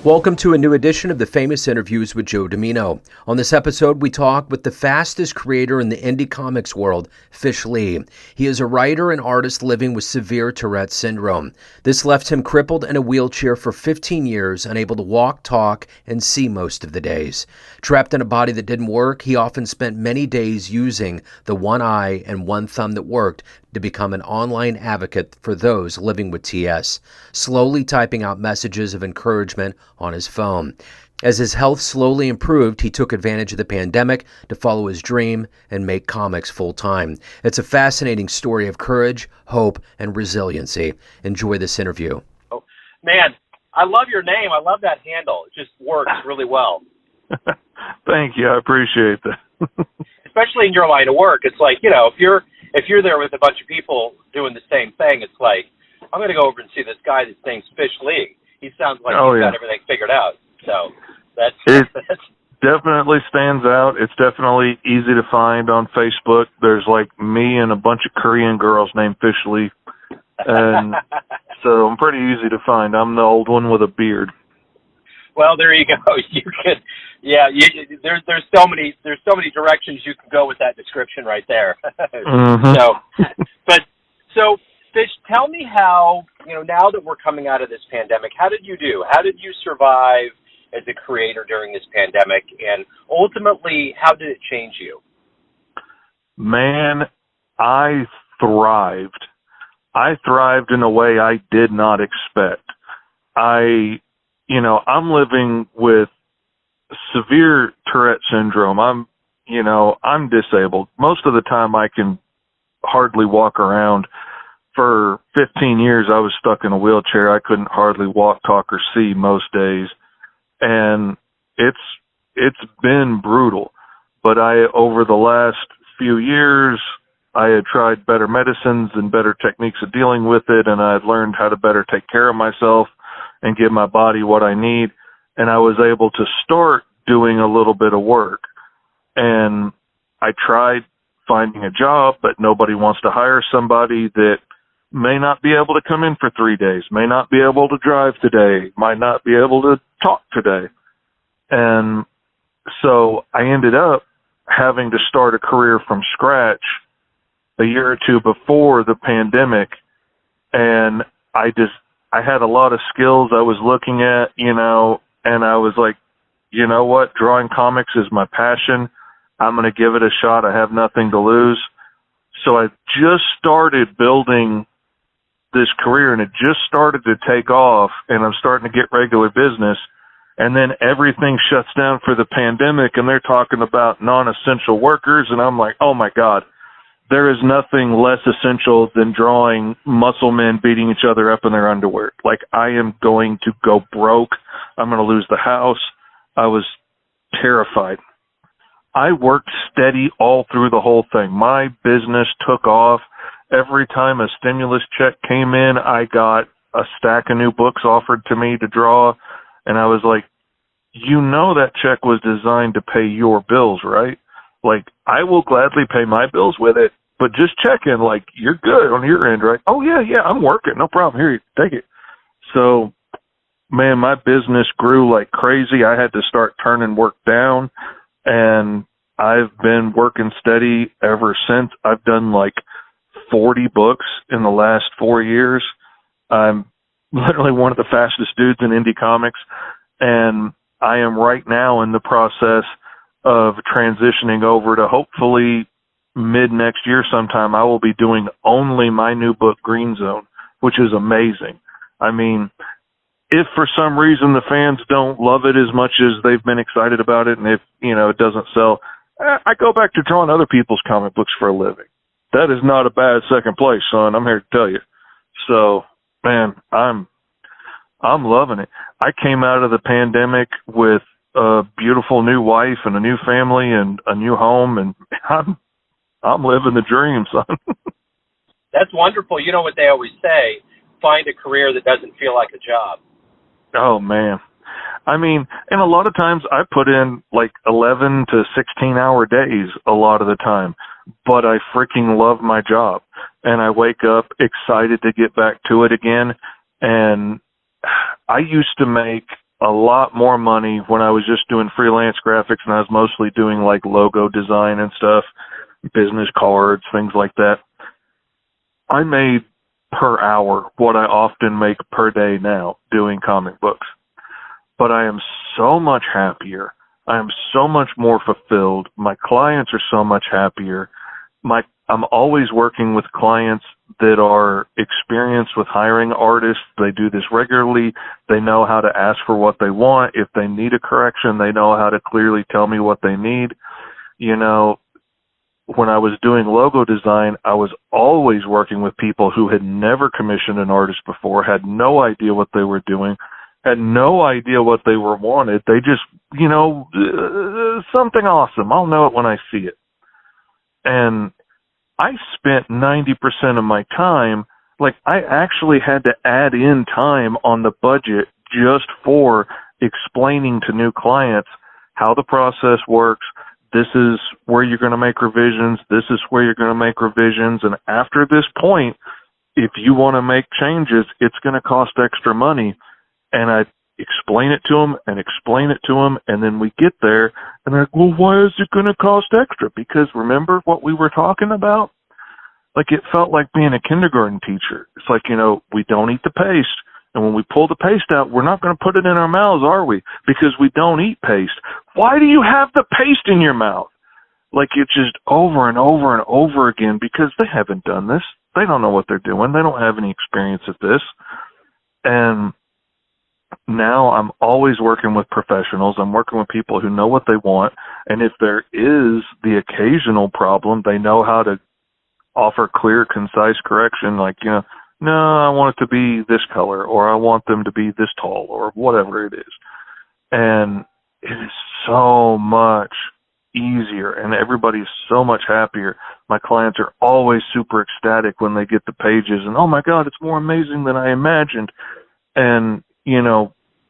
Welcome to a new edition of the Famous Interviews with Joe Dimino. On this episode, we talk with the fastest creator in the indie comics world, Fish Lee. He is a writer and artist living with severe Tourette syndrome. This left him crippled in a wheelchair for 15 years, unable to walk, talk, and see most of the days. Trapped in a body that didn't work, he often spent many days using the one eye and one thumb that worked to become an online advocate for those living with TS, slowly typing out messages of encouragement on his phone. As his health slowly improved, he took advantage of the pandemic to follow his dream and make comics full-time. It's a fascinating story of courage, hope, and resiliency. Enjoy this interview. Oh, man, I love your name. I love that handle. It just works really well. Thank you. I appreciate that. Especially in your line of work. It's like, if you're there with a bunch of people doing the same thing, it's like, I'm going to go over and see this guy that's named Fish Lee. He sounds like he's got everything figured out. So that's definitely stands out. It's definitely easy to find on Facebook. There's like me and a bunch of Korean girls named Fish Lee. And so I'm pretty easy to find. I'm the old one with a beard. Well, there you go. You could, there's so many directions you can go with that description right there. Mm-hmm. So Fish, tell me how, now that we're coming out of this pandemic, how did you do? How did you survive as a creator during this pandemic? And ultimately, how did it change you? Man, I thrived. I thrived in a way I did not expect. I'm living with severe Tourette syndrome. I'm disabled. Most of the time I can hardly walk around. For 15 years, I was stuck in a wheelchair. I couldn't hardly walk, talk, or see most days. And it's been brutal. But over the last few years, I had tried better medicines and better techniques of dealing with it, and I had learned how to better take care of myself and give my body what I need. And I was able to start doing a little bit of work. And I tried finding a job, but nobody wants to hire somebody that may not be able to come in for 3 days, may not be able to drive today, might not be able to talk today. And so I ended up having to start a career from scratch a year or two before the pandemic. And I had a lot of skills I was looking at, and I was like, you know what? Drawing comics is my passion. I'm going to give it a shot. I have nothing to lose. So I just started building this career, and it just started to take off, and I'm starting to get regular business. And then everything shuts down for the pandemic, and they're talking about non-essential workers. And I'm like, oh my God, there is nothing less essential than drawing muscle men beating each other up in their underwear. Like, I am going to go broke. I'm going to lose the house. I was terrified. I worked steady all through the whole thing. My business took off. Every time a stimulus check came in, I got a stack of new books offered to me to draw. And I was like, that check was designed to pay your bills, right? Like, I will gladly pay my bills with it, but just check in, like, you're good on your end, right? Oh, yeah, I'm working. No problem. Here, you take it. So, man, my business grew like crazy. I had to start turning work down, and I've been working steady ever since. I've done like 40 books in the last 4 years. I'm literally one of the fastest dudes in indie comics, and I am right now in the process of transitioning over to hopefully mid next year sometime. I will be doing only my new book, Green Zone, which is amazing. I mean, if for some reason the fans don't love it as much as they've been excited about it, and if, it doesn't sell, I go back to drawing other people's comic books for a living. That is not a bad second place, son. I'm here to tell you. So, man, I'm loving it. I came out of the pandemic with a beautiful new wife and a new family and a new home, and I'm living the dream, son. That's wonderful. You know what they always say, find a career that doesn't feel like a job. Oh, man. I mean, and a lot of times I put in like 11 to 16-hour days a lot of the time, but I freaking love my job, and I wake up excited to get back to it again. And I used to make a lot more money when I was just doing freelance graphics and I was mostly doing like logo design and stuff, business cards, things like that. I made per hour what I often make per day now doing comic books. But I am so much happier. I am so much more fulfilled. My clients are so much happier. I'm always working with clients that are experienced with hiring artists. They do this regularly. They know how to ask for what they want. If they need a correction, they know how to clearly tell me what they need. You know, when I was doing logo design, I was always working with people who had never commissioned an artist before, had no idea what they were doing, had no idea what they were wanted. They just, something awesome. I'll know it when I see it. And I spent 90% of my time, like I actually had to add in time on the budget just for explaining to new clients how the process works. This is where you're going to make revisions. This is where you're going to make revisions. And after this point, if you want to make changes, it's going to cost extra money. And I explain it to them and explain it to them. And then we get there and they're like, well, why is it going to cost extra? Because remember what we were talking about? Like it felt like being a kindergarten teacher. It's like, we don't eat the paste. And when we pull the paste out, we're not going to put it in our mouths, are we? Because we don't eat paste. Why do you have the paste in your mouth? Like it's just over and over and over again because they haven't done this. They don't know what they're doing. They don't have any experience at this. And now I'm always working with professionals. I'm working with people who know what they want. And if there is the occasional problem, they know how to offer clear, concise correction. Like, no, I want it to be this color, or I want them to be this tall, or whatever it is. And it is so much easier, and everybody's so much happier. My clients are always super ecstatic when they get the pages, and oh my God, it's more amazing than I imagined. And,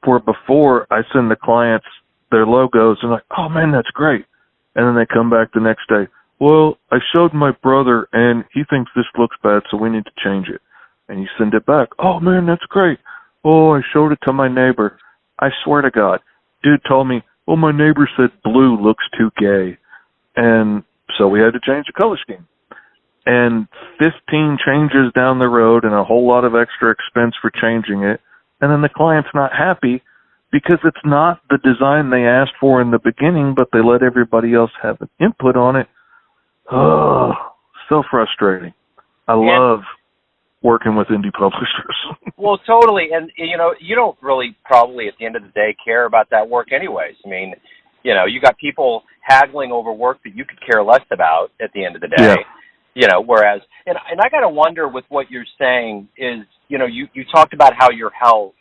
where before I send the clients their logos and like, oh man, that's great. And then they come back the next day. Well, I showed my brother and he thinks this looks bad, so we need to change it. And you send it back. Oh man, that's great. Oh, I showed it to my neighbor. I swear to God, dude told me, well, my neighbor said blue looks too gay. And so we had to change the color scheme. And 15 changes down the road and a whole lot of extra expense for changing it. And then the client's not happy because it's not the design they asked for in the beginning, but they let everybody else have an input on it. Oh, so frustrating. I love working with indie publishers. Well, totally. And, you don't really probably at the end of the day care about that work anyways. I mean, you got people haggling over work that you could care less about at the end of the day. Yeah. Whereas, and I got to wonder with what you're saying is, you talked about how your health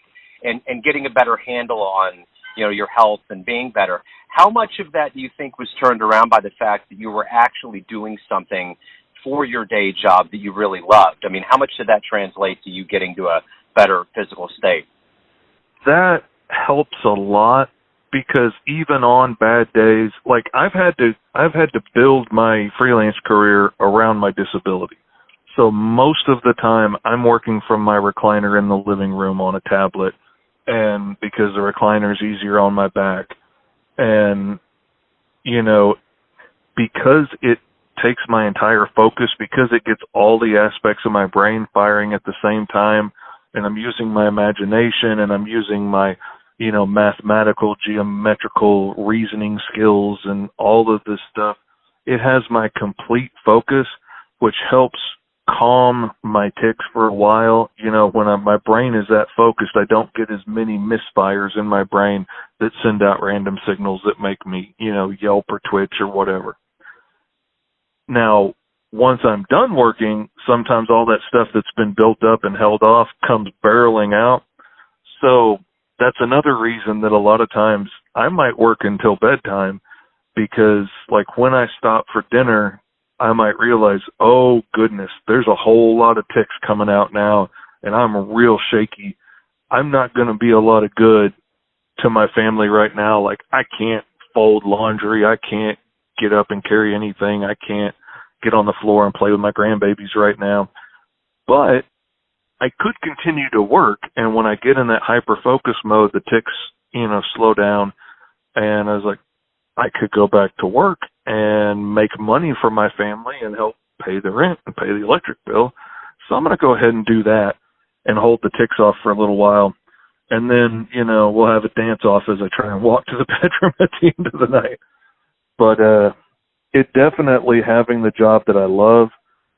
and getting a better handle on, your health and being better. How much of that do you think was turned around by the fact that you were actually doing something for your day job that you really loved? I mean, how much did that translate to you getting to a better physical state? That helps a lot because even on bad days, like I've had to build my freelance career around my disability. So most of the time I'm working from my recliner in the living room on a tablet, and because the recliner is easier on my back. And, because it takes my entire focus, because it gets all the aspects of my brain firing at the same time, and I'm using my imagination and I'm using my, mathematical, geometrical reasoning skills and all of this stuff, it has my complete focus, which helps calm my tics for a while. When my brain is that focused, I don't get as many misfires in my brain that send out random signals that make me, yelp or twitch or whatever. Now, once I'm done working, sometimes all that stuff that's been built up and held off comes barreling out. So that's another reason that a lot of times I might work until bedtime because, like, when I stop for dinner, I might realize, oh, goodness, there's a whole lot of tics coming out now, and I'm real shaky. I'm not going to be a lot of good to my family right now. Like, I can't fold laundry. I can't get up and carry anything. I can't get on the floor and play with my grandbabies right now. But I could continue to work, and when I get in that hyper-focus mode, the tics slow down. And I was like, I could go back to work and make money for my family and help pay the rent and pay the electric bill. So I'm going to go ahead and do that and hold the ticks off for a little while. And then, we'll have a dance off as I try and walk to the bedroom at the end of the night. But it definitely, having the job that I love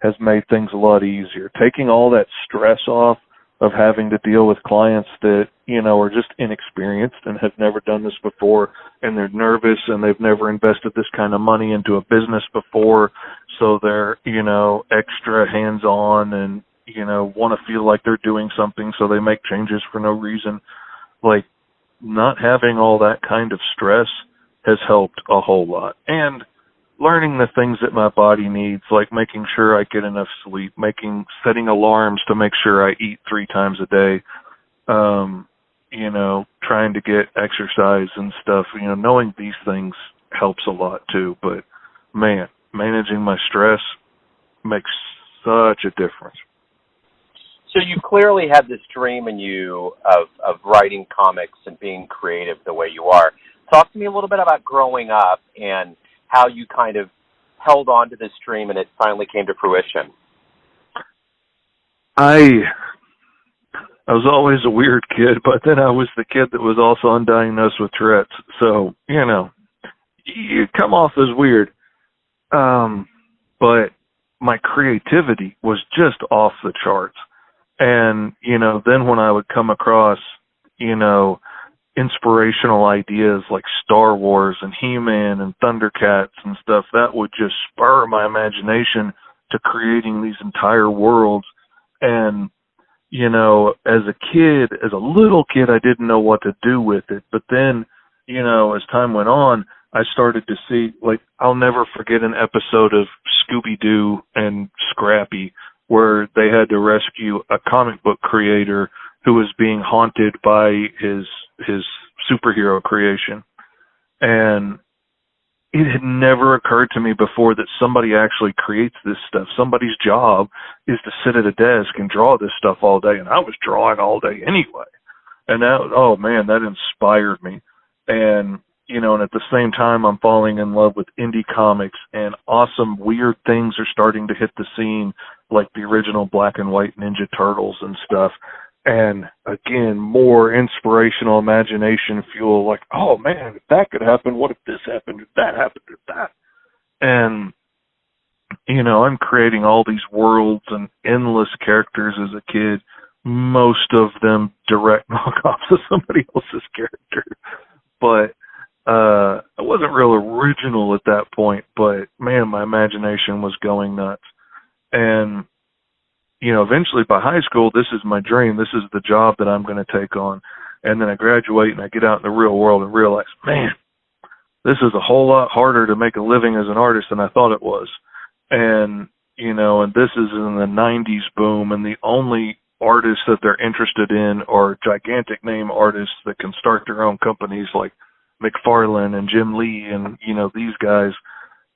has made things a lot easier. Taking all that stress off of having to deal with clients that, are just inexperienced and have never done this before, and they're nervous and they've never invested this kind of money into a business before. So they're, extra hands-on and, want to feel like they're doing something, so they make changes for no reason. Like, not having all that kind of stress has helped a whole lot. And learning the things that my body needs, like making sure I get enough sleep, setting alarms to make sure I eat 3 times a day, trying to get exercise and stuff, knowing these things helps a lot too. But man, managing my stress makes such a difference. So you clearly had this dream in you of writing comics and being creative the way you are. Talk to me a little bit about growing up and how you kind of held on to this dream and it finally came to fruition. I was always a weird kid, but then I was the kid that was also undiagnosed with Tourette's. So, you come off as weird. But my creativity was just off the charts. And, then when I would come across, inspirational ideas like Star Wars and He-Man and Thundercats and stuff, that would just spur my imagination to creating these entire worlds. And, as a little kid, I didn't know what to do with it. But then, as time went on, I started to see, I'll never forget an episode of Scooby-Doo and Scrappy where they had to rescue a comic book creator who was being haunted by his superhero creation. And it had never occurred to me before that somebody actually creates this stuff. Somebody's job is to sit at a desk and draw this stuff all day. And I was drawing all day anyway. And that inspired me. And, and at the same time, I'm falling in love with indie comics, and awesome, weird things are starting to hit the scene, like the original black and white Ninja Turtles and stuff. And again, more inspirational imagination fuel, like, oh man, if that could happen, what if this happened, if that happened, if that. And, I'm creating all these worlds and endless characters as a kid, most of them direct knockoffs of somebody else's character. But I wasn't real original at that point, but man, my imagination was going nuts. And eventually by high school, this is my dream. This is the job that I'm going to take on. And then I graduate and I get out in the real world and realize, man, this is a whole lot harder to make a living as an artist than I thought it was. And, and this is in the 90s boom, and the only artists that they're interested in are gigantic name artists that can start their own companies like McFarlane and Jim Lee and, these guys.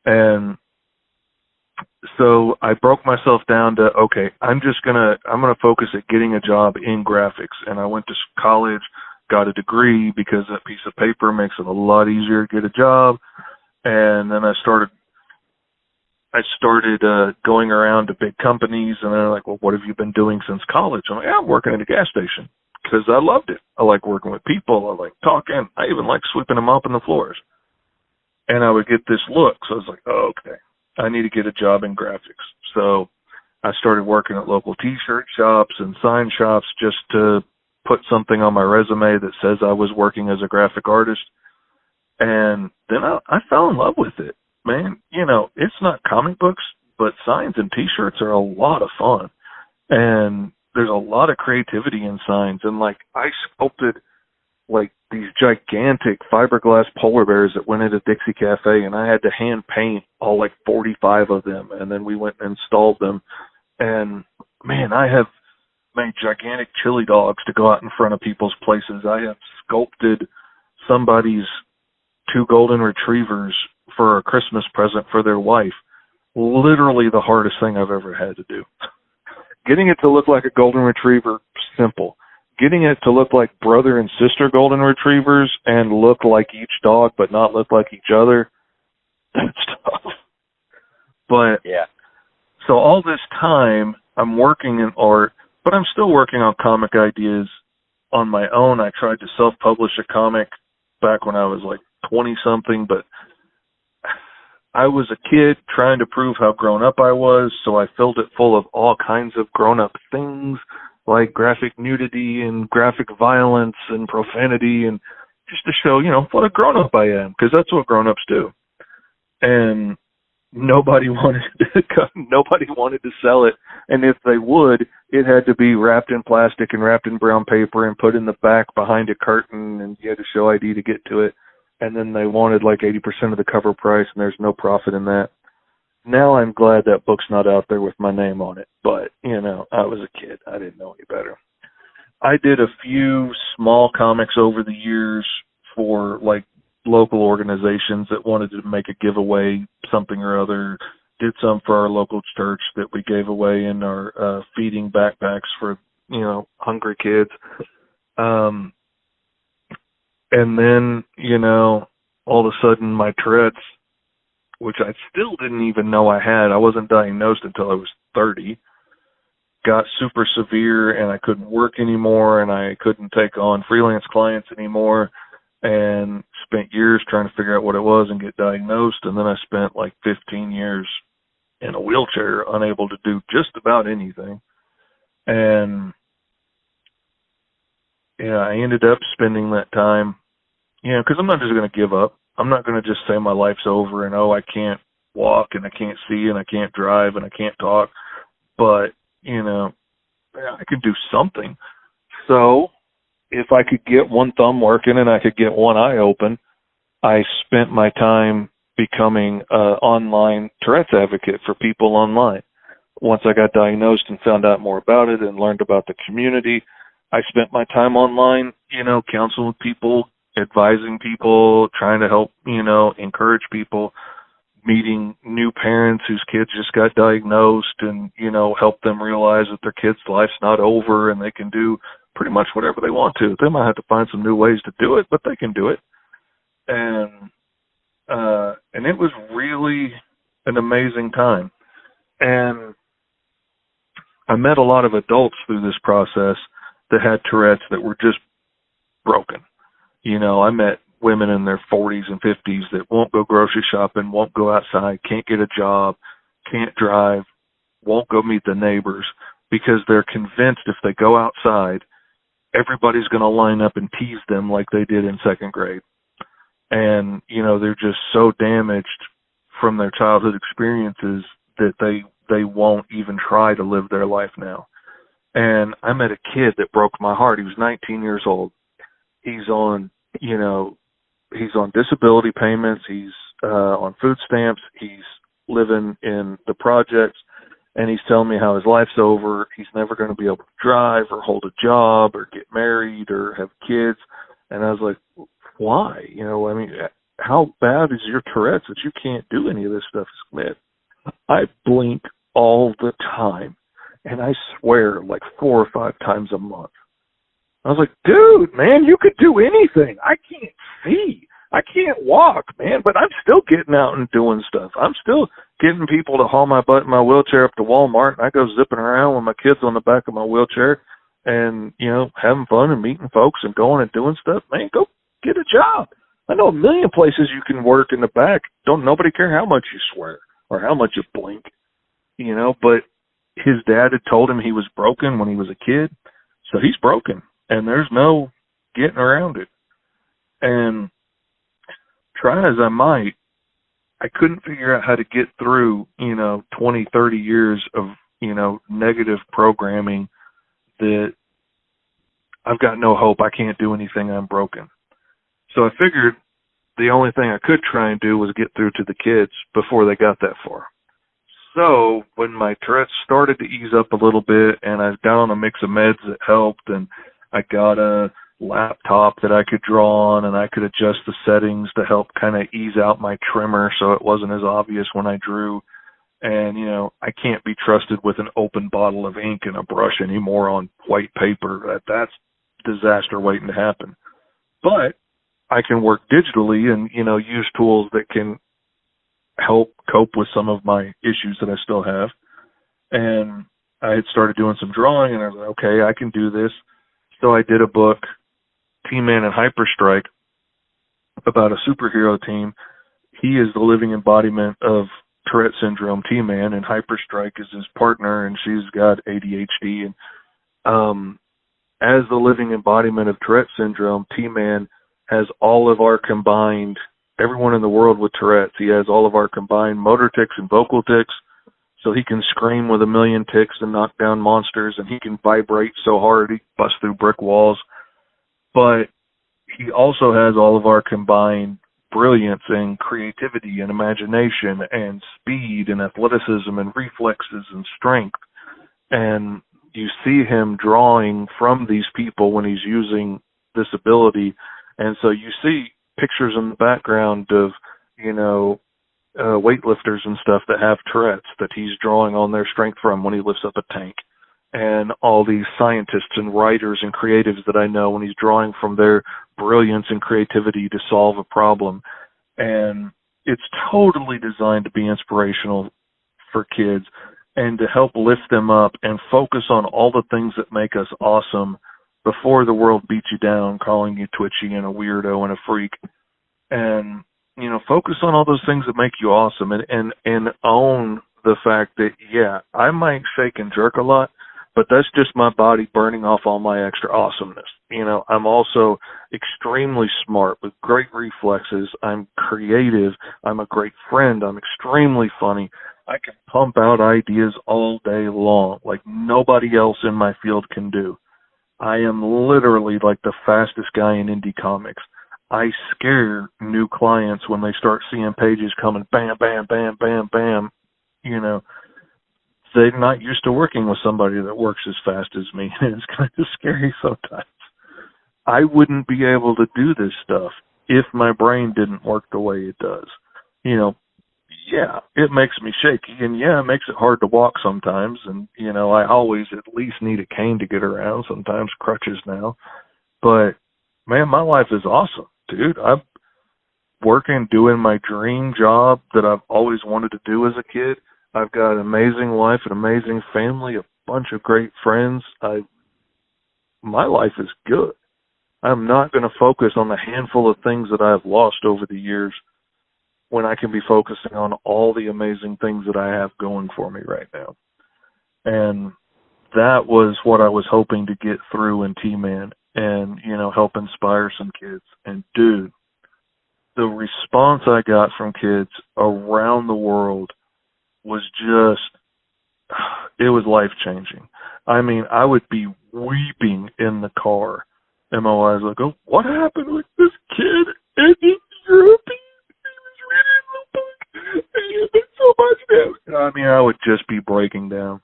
And so I broke myself down to, okay, I'm going to focus at getting a job in graphics. And I went to college, got a degree because that piece of paper makes it a lot easier to get a job. And then I started going around to big companies, and they're like, well, what have you been doing since college? I'm like, I'm working at a gas station because I loved it. I like working with people. I like talking. I even like sweeping and mopping the floors. And I would get this look. So I was like, oh, okay, I need to get a job in graphics. So I started working at local T-shirt shops and sign shops just to put something on my resume that says I was working as a graphic artist. And then I fell in love with it. Man, it's not comic books, but signs and T-shirts are a lot of fun. And there's a lot of creativity in signs. And, I sculpted, these gigantic fiberglass polar bears that went into Dixie Cafe, and I had to hand paint all, 45 of them. And then we went and installed them. And, man, I have made gigantic chili dogs to go out in front of people's places. I have sculpted somebody's 2 golden retrievers for a Christmas present for their wife. Literally the hardest thing I've ever had to do. Getting it to look like a golden retriever, simple. getting it to look like brother and sister golden retrievers and look like each dog but not look like each other, that's tough. But yeah, so all this time I'm working in art, but I'm still working on comic ideas on my own. I tried to self-publish a comic back when I was like 20-something, but I was a kid trying to prove how grown up I was, so I filled it full of all kinds of grown-up things, like graphic nudity and graphic violence and profanity, and just to show, what a grown-up I am, because that's what grown-ups do. And nobody wanted to sell it, and if they would, it had to be wrapped in plastic and wrapped in brown paper and put in the back behind a curtain, and you had to show ID to get to it. And then they wanted like 80% of the cover price, and there's no profit in that. Now I'm glad that book's not out there with my name on it, but, I was a kid. I didn't know any better. I did a few small comics over the years for, like, local organizations that wanted to make a giveaway, something or other. Did some for our local church that we gave away in our feeding backpacks for, hungry kids. And then, all of a sudden my Tourette's, which I still didn't even know I had, I wasn't diagnosed until I was 30, got super severe, and I couldn't work anymore, and I couldn't take on freelance clients anymore, and spent years trying to figure out what it was and get diagnosed. And then I spent like 15 years in a wheelchair, unable to do just about anything. And yeah, I ended up spending that time, because I'm not just going to give up. I'm not going to just say my life's over and, I can't walk and I can't see and I can't drive and I can't talk. But, I can do something. So if I could get one thumb working and I could get one eye open, I spent my time becoming an online Tourette's advocate for people online. Once I got diagnosed and found out more about it and learned about the community, I spent my time online, counseling with people, advising people, trying to help, encourage people, meeting new parents whose kids just got diagnosed and, help them realize that their kid's life's not over and they can do pretty much whatever they want to. They might have to find some new ways to do it, but they can do it. And it was really an amazing time. And I met a lot of adults through this process that had Tourette's that were just broken. I met women in their 40s and 50s that won't go grocery shopping, won't go outside, can't get a job, can't drive, won't go meet the neighbors because they're convinced if they go outside, everybody's going to line up and tease them like they did in second grade. And, they're just so damaged from their childhood experiences that they won't even try to live their life now. And I met a kid that broke my heart. He was 19 years old. He's on, he's on disability payments. He's on food stamps. He's living in the projects. And he's telling me how his life's over. He's never going to be able to drive or hold a job or get married or have kids. And I was like, why? How bad is your Tourette's that you can't do any of this stuff? Man, I blink all the time. And I swear like 4 or 5 times a month. I was like, dude, man, you could do anything. I can't see. I can't walk, man, but I'm still getting out and doing stuff. I'm still getting people to haul my butt in my wheelchair up to Walmart, and I go zipping around with my kids on the back of my wheelchair and, having fun and meeting folks and going and doing stuff. Man, go get a job. I know a million places you can work in the back. Don't nobody care how much you swear or how much you blink, but his dad had told him he was broken when he was a kid, so he's broken, and there's no getting around it. And try as I might, I couldn't figure out how to get through, 20, 30 years of, negative programming that I've got no hope. I can't do anything. I'm broken. So I figured the only thing I could try and do was get through to the kids before they got that far. So when my Tourette's started to ease up a little bit and I got on a mix of meds that helped and I got a laptop that I could draw on and I could adjust the settings to help kind of ease out my trimmer so it wasn't as obvious when I drew. And, I can't be trusted with an open bottle of ink and a brush anymore on white paper. That's disaster waiting to happen. But I can work digitally and, use tools that can help cope with some of my issues that I still have. And I had started doing some drawing, and I was like, okay, I can do this. So I did a book, T-Man and Hyperstrike, about a superhero team. He is the living embodiment of Tourette syndrome, T-Man, and Hyperstrike is his partner, and she's got ADHD. And as the living embodiment of Tourette syndrome, T-Man has all of our combined, everyone in the world with Tourette's, he has all of our combined motor tics and vocal tics, so he can scream with a million tics and knock down monsters, and he can vibrate so hard he busts through brick walls. But he also has all of our combined brilliance and creativity and imagination and speed and athleticism and reflexes and strength. And you see him drawing from these people when he's using this ability. And so you see pictures in the background of, weightlifters and stuff that have Tourette's that he's drawing on their strength from when he lifts up a tank. And all these scientists and writers and creatives that I know when he's drawing from their brilliance and creativity to solve a problem. And it's totally designed to be inspirational for kids and to help lift them up and focus on all the things that make us awesome before the world beats you down, calling you twitchy and a weirdo and a freak. And, focus on all those things that make you awesome and own the fact that, yeah, I might shake and jerk a lot, but that's just my body burning off all my extra awesomeness. I'm also extremely smart with great reflexes. I'm creative. I'm a great friend. I'm extremely funny. I can pump out ideas all day long like nobody else in my field can do. I am literally like the fastest guy in indie comics. I scare new clients when they start seeing pages coming, bam, bam, bam, bam, bam. They're not used to working with somebody that works as fast as me. It's kind of scary sometimes. I wouldn't be able to do this stuff if my brain didn't work the way it does. Yeah, it makes me shaky, and yeah, it makes it hard to walk sometimes, and, I always at least need a cane to get around, sometimes crutches now. But, man, my life is awesome, dude. I'm working, doing my dream job that I've always wanted to do as a kid. I've got an amazing wife, an amazing family, a bunch of great friends. My life is good. I'm not going to focus on the handful of things that I've lost over the years when I can be focusing on all the amazing things that I have going for me right now. And that was what I was hoping to get through in T-Man and, help inspire some kids. And, dude, the response I got from kids around the world was just, it was life-changing. I mean, I would be weeping in the car, and my wife was like, oh, what happened with this kid? And he's European. He was reading the book, and he did so much damage. I mean, I would just be breaking down.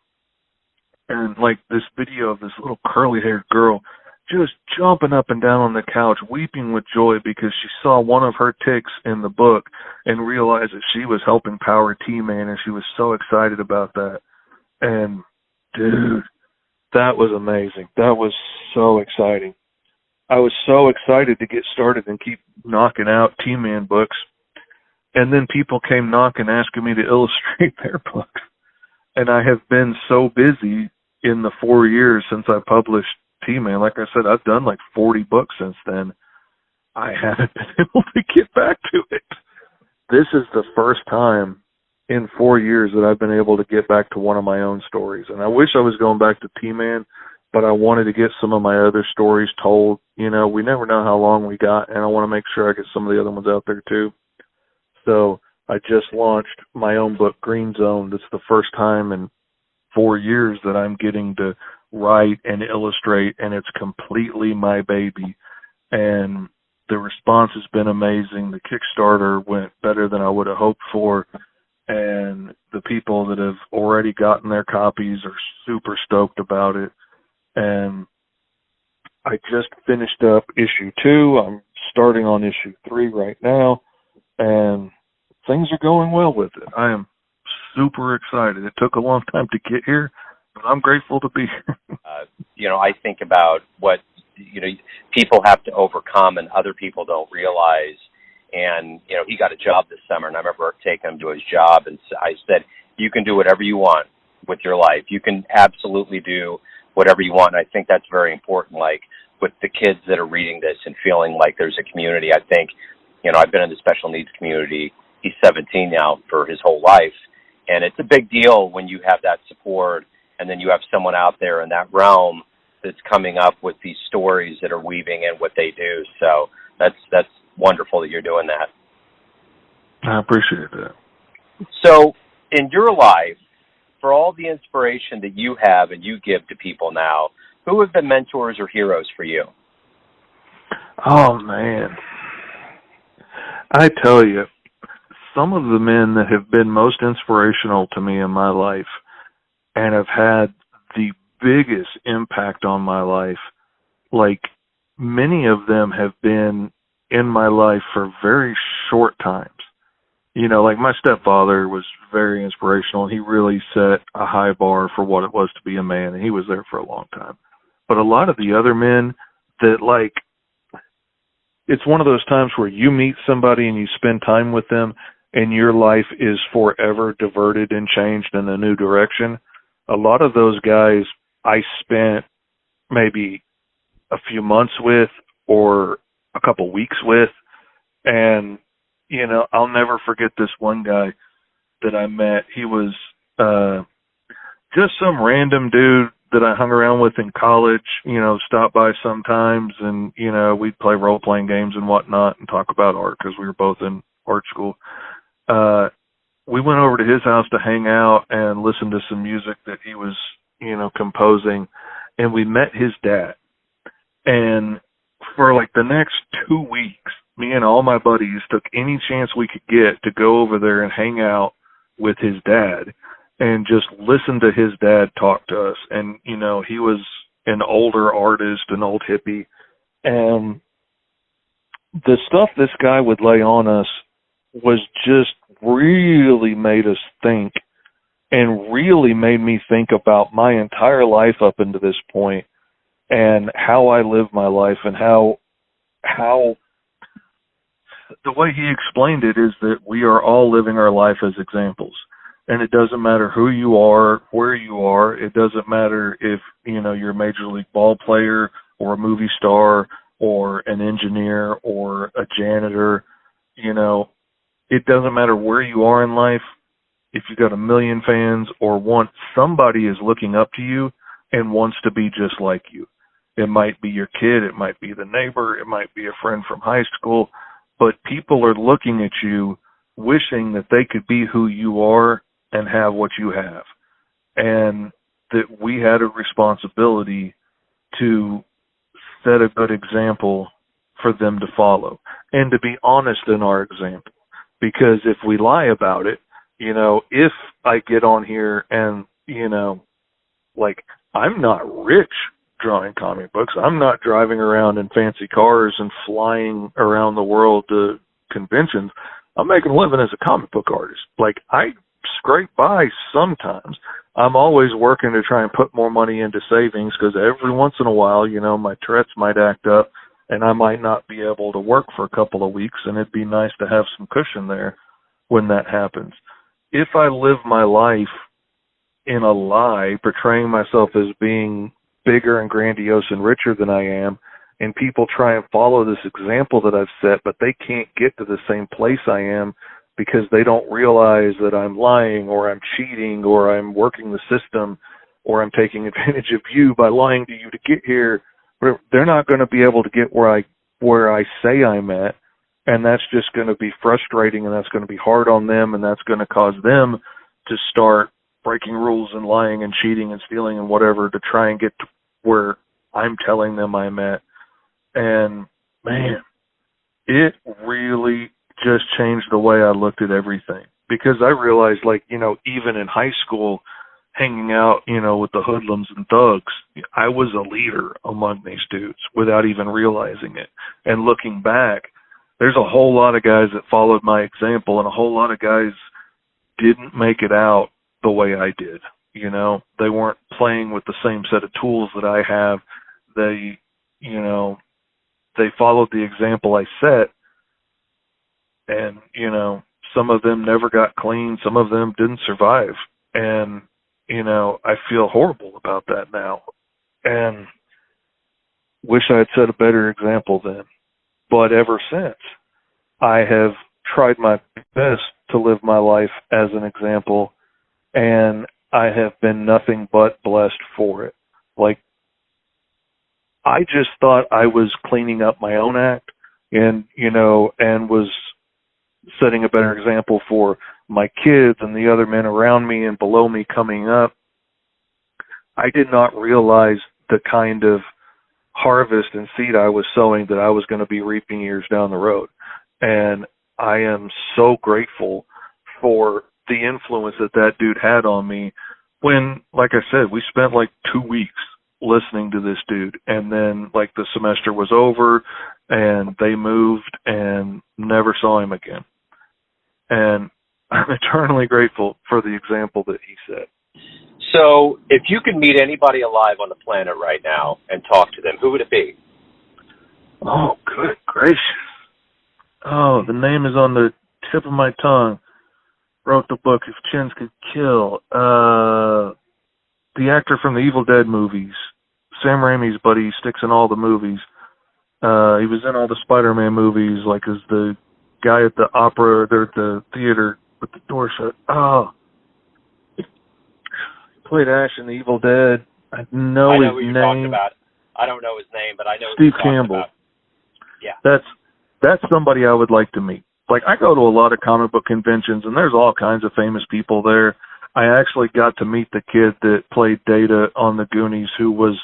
And, like, this video of this little curly-haired girl just jumping up and down on the couch, weeping with joy because she saw one of her tics in the book and realized that she was helping power T-Man, and she was so excited about that. And, dude, that was amazing. That was so exciting. I was so excited to get started and keep knocking out T-Man books. And then people came knocking, asking me to illustrate their books. And I have been so busy in the 4 years since I published T-Man. Like I said, I've done like 40 books since then. I haven't been able to get back to it. This is the first time in 4 years that I've been able to get back to one of my own stories. And I wish I was going back to T-Man, but I wanted to get some of my other stories told. We never know how long we got, and I want to make sure I get some of the other ones out there too. So I just launched my own book, Green Zone. That's the first time in 4 years that I'm getting to write and illustrate, and it's completely my baby. And the response has been amazing. The Kickstarter went better than I would have hoped for, and the people that have already gotten their copies are super stoked about it. And I just finished up issue 2. I'm starting on issue 3 right now, and things are going well with it. I am super excited. It took a long time to get here, but I'm grateful to be here. I think about what people have to overcome and other people don't realize. And, he got a job this summer, and I remember taking him to his job, and I said, you can do whatever you want with your life. You can absolutely do whatever you want. And I think that's very important, like with the kids that are reading this and feeling like there's a community. I think, I've been in the special needs community. He's 17 now for his whole life. And it's a big deal when you have that support, and then you have someone out there in that realm that's coming up with these stories that are weaving in what they do. So that's wonderful that you're doing that. I appreciate that. So in your life, for all the inspiration that you have and you give to people now, who have been mentors or heroes for you? Oh, man. I tell you, some of the men that have been most inspirational to me in my life and have had the biggest impact on my life, like many of them have been in my life for very short times. Like my stepfather was very inspirational, and he really set a high bar for what it was to be a man, and he was there for a long time. But a lot of the other men that, like, it's one of those times where you meet somebody and you spend time with them and your life is forever diverted and changed in a new direction. A lot of those guys I spent maybe a few months with or a couple weeks with, and I'll never forget this one guy that I met. He was just some random dude that I hung around with in college, stopped by sometimes, and, we'd play role-playing games and whatnot and talk about art because we were both in art school. We went over to his house to hang out and listen to some music that he was, composing, and we met his dad. And for like the next 2 weeks, me and all my buddies took any chance we could get to go over there and hang out with his dad and just listen to his dad talk to us. And, he was an older artist, an old hippie. And the stuff this guy would lay on us was just really made us think, and really made me think about my entire life up into this point and how I live my life, and how the way he explained it is that we are all living our life as examples. And it doesn't matter who you are, where you are. It doesn't matter if, you're a major league ball player or a movie star or an engineer or a janitor. It doesn't matter where you are in life. If you got a million fans or somebody is looking up to you and wants to be just like you. It might be your kid. It might be the neighbor. It might be a friend from high school. But people are looking at you wishing that they could be who you are and have what you have. And that we had a responsibility to set a good example for them to follow and to be honest in our example. Because if we lie about it, if I get on here and, I'm not rich drawing comic books. I'm not driving around in fancy cars and flying around the world to conventions. I'm making a living as a comic book artist. I scrape by sometimes. I'm always working to try and put more money into savings because every once in a while, my Tourette's might act up and I might not be able to work for a couple of weeks, and it'd be nice to have some cushion there when that happens. If I live my life in a lie, portraying myself as being bigger and grandiose and richer than I am, and people try and follow this example that I've set, but they can't get to the same place I am because they don't realize that I'm lying or I'm cheating or I'm working the system or I'm taking advantage of you by lying to you to get here. They're not going to be able to get where I say I'm at, and that's just going to be frustrating, and that's going to be hard on them, and that's going to cause them to start breaking rules and lying and cheating and stealing and whatever to try and get to where I'm telling them I'm at. And man, it really just changed the way I looked at everything, because I realized, even in high school, hanging out, with the hoodlums and thugs, I was a leader among these dudes without even realizing it. And looking back, there's a whole lot of guys that followed my example, and a whole lot of guys didn't make it out the way I did. They weren't playing with the same set of tools that I have. They, they followed the example I set, and, some of them never got clean, some of them didn't survive, and, I feel horrible about that now, and wish I had set a better example then. But ever since, I have tried my best to live my life as an example, and I have been nothing but blessed for it. Like, I just thought I was cleaning up my own act and, and was setting a better example for my kids and the other men around me and below me coming up. I did not realize the kind of harvest and seed I was sowing that I was going to be reaping years down the road. And I am so grateful for the influence that dude had on me when, like I said, we spent like 2 weeks listening to this dude, and then like the semester was over and they moved and never saw him again. And I'm eternally grateful for the example that he set. So if you could meet anybody alive on the planet right now and talk to them, who would it be? Oh, good gracious. Oh, the name is on the tip of my tongue. Wrote the book, If Chins Could Kill. The actor from the Evil Dead movies. Sam Raimi's buddy, sticks in all the movies. He was in all the Spider-Man movies, like as the guy at the opera, or at the theater with the door shut. Oh. He played Ash in the Evil Dead. I know his name. Who you're talking about. I don't know his name, but I know Steve who you're Campbell. talking about. Yeah. That's somebody I would like to meet. Like, I go to a lot of comic book conventions, and there's all kinds of famous people there. I actually got to meet the kid that played Data on the Goonies, who was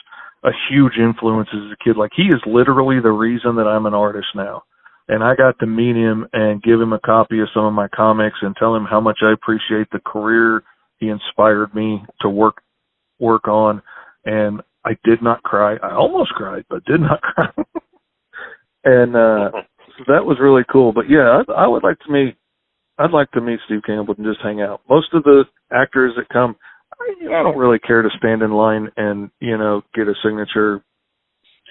a huge influence as a kid. Like, he is literally the reason that I'm an artist now. And I got to meet him and give him a copy of some of my comics and tell him how much I appreciate the career he inspired me to work on. And I did not cry. I almost cried, but did not cry. And so that was really cool. But yeah, I'd like to meet Steve Campbell and just hang out. Most of the actors that come, I don't really care to stand in line and, get a signature.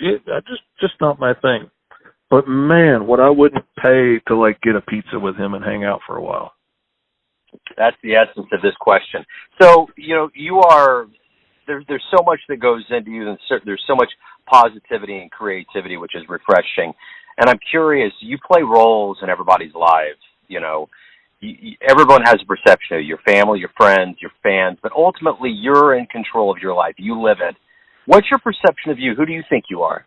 Just not my thing. But man, what I wouldn't pay to like get a pizza with him and hang out for a while. That's the essence of this question. So, you are, there's so much that goes into you, and there's so much positivity and creativity, which is refreshing. And I'm curious, you play roles in everybody's lives, everyone has a perception of you, your family, your friends, your fans, but ultimately you're in control of your life. You live it. What's your perception of you? Who do you think you are?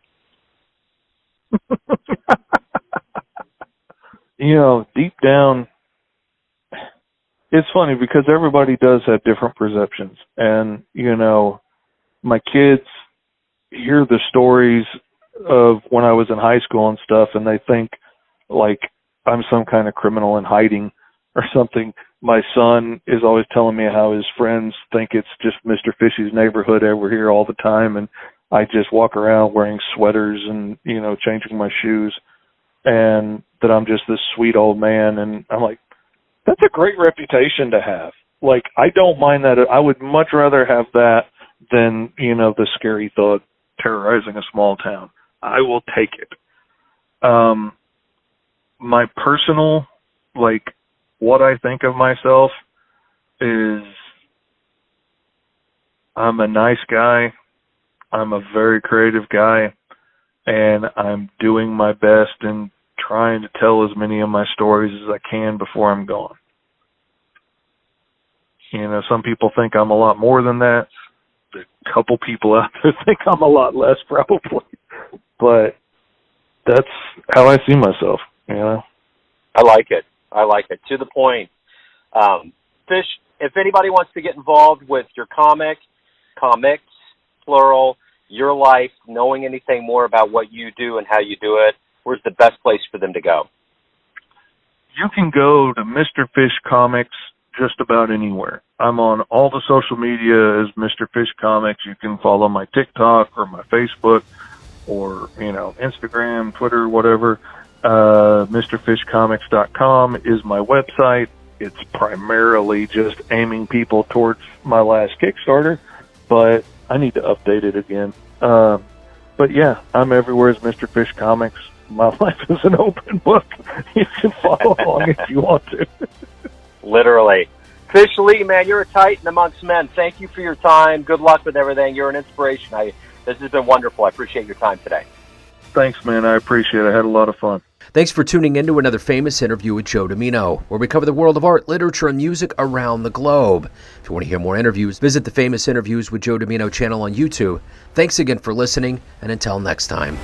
Deep down, it's funny because everybody does have different perceptions. And, my kids hear the stories of when I was in high school and stuff, and they think like I'm some kind of criminal in hiding or something. My son is always telling me how his friends think it's just Mr. Fishy's neighborhood over here all the time, and I just walk around wearing sweaters and, changing my shoes, and that I'm just this sweet old man. And I'm like, that's a great reputation to have. Like, I don't mind that. I would much rather have that than, the scary thug terrorizing a small town. I will take it. My personal, what I think of myself is I'm a nice guy. I'm a very creative guy, and I'm doing my best and trying to tell as many of my stories as I can before I'm gone. Some people think I'm a lot more than that. A couple people out there think I'm a lot less, probably. But that's how I see myself, I like it. To the point. Fish, if anybody wants to get involved with your comics, plural, your life, knowing anything more about what you do and how you do it, where's the best place for them to go? You can go to Mr. Fish Comics just about anywhere. I'm on all the social media as Mr. Fish Comics. You can follow my TikTok or my Facebook or, Instagram, Twitter, whatever. MrFishComics.com is my website. It's primarily just aiming people towards my last Kickstarter, but I need to update it again. But yeah, I'm everywhere as Mr. Fish Comics. My life is an open book. You can follow along if you want to. Literally. Fish Lee, man, you're a titan amongst men. Thank you for your time. Good luck with everything. You're an inspiration. This has been wonderful. I appreciate your time today. Thanks, man. I appreciate it. I had a lot of fun. Thanks for tuning in to another famous interview with Joe Dimino, where we cover the world of art, literature, and music around the globe. If you want to hear more interviews, visit the Famous Interviews with Joe Dimino channel on YouTube. Thanks again for listening, and until next time.